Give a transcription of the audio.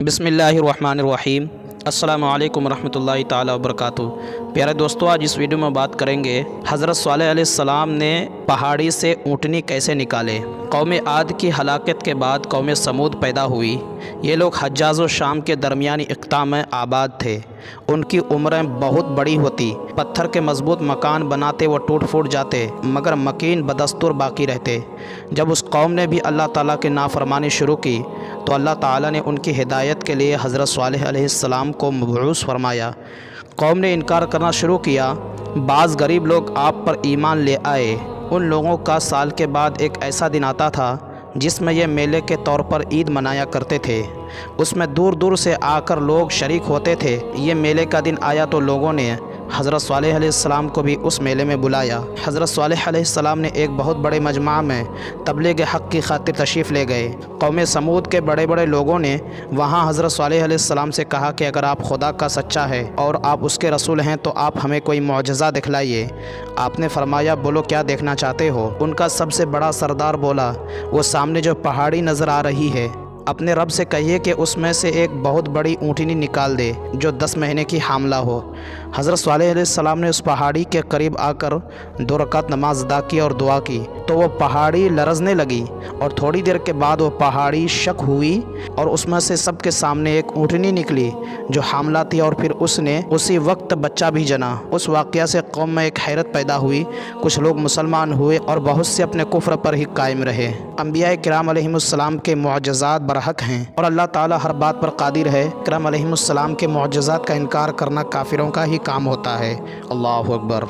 بسم اللہ الرحمن الرحیم۔ السلام علیکم ورحمۃ اللہ تعالی وبرکاتہ۔ پیارے دوستو، آج اس ویڈیو میں بات کریں گے حضرت صالح علیہ السلام نے پہاڑی سے اونٹنی کیسے نکالے۔ قوم عاد کی ہلاکت کے بعد قوم سمود پیدا ہوئی۔ یہ لوگ حجاز و شام کے درمیانی اقطاع میں آباد تھے۔ ان کی عمریں بہت بڑی ہوتی، پتھر کے مضبوط مکان بناتے وہ ٹوٹ پھوٹ جاتے مگر مکین بدستور باقی رہتے۔ جب اس قوم نے بھی اللہ تعالیٰ کی نافرمانی شروع کی تو اللہ تعالیٰ نے ان کی ہدایت کے لیے حضرت صالح علیہ السلام کو مبعوث فرمایا۔ قوم نے انکار کرنا شروع کیا۔ بعض غریب لوگ آپ پر ایمان لے آئے۔ ان لوگوں کا سال کے بعد ایک ایسا دن آتا تھا جس میں یہ میلے کے طور پر عید منایا کرتے تھے۔ اس میں دور دور سے آ کر لوگ شریک ہوتے تھے۔ یہ میلے کا دن آیا تو لوگوں نے حضرت صالح علیہ السلام کو بھی اس میلے میں بلایا۔ حضرت صالح علیہ السلام نے ایک بہت بڑے مجمع میں تبلیغ حق کی خاطر تشریف لے گئے۔ قوم سمود کے بڑے بڑے لوگوں نے وہاں حضرت صالح علیہ السلام سے کہا کہ اگر آپ خدا کا سچا ہے اور آپ اس کے رسول ہیں تو آپ ہمیں کوئی معجزہ دکھلائیے۔ آپ نے فرمایا، بولو کیا دیکھنا چاہتے ہو؟ ان کا سب سے بڑا سردار بولا، وہ سامنے جو پہاڑی نظر آ رہی ہے، اپنے رب سے کہیے کہ اس میں سے ایک بہت بڑی اونٹنی نکال دے جو 10 مہینے کی حاملہ ہو۔ حضرت صالح علیہ السلام نے اس پہاڑی کے قریب آ کر 2 رکعت نماز ادا کی اور دعا کی تو وہ پہاڑی لرزنے لگی، اور تھوڑی دیر کے بعد وہ پہاڑی شک ہوئی اور اس میں سے سب کے سامنے ایک اونٹنی نکلی جو حاملہ تھی، اور پھر اس نے اسی وقت بچہ بھی جنا۔ اس واقعہ سے قوم میں ایک حیرت پیدا ہوئی۔ کچھ لوگ مسلمان ہوئے اور بہت سے اپنے کفر پر ہی قائم رہے۔ انبیاء کرام علیہم السلام کے معجزات برحق ہیں اور اللہ تعالی ہر بات پر قادر ہے۔ کرام علیہم السلام کے معجزات کا انکار کرنا کافروں کا ہی کام ہوتا ہے۔ اللہ اکبر۔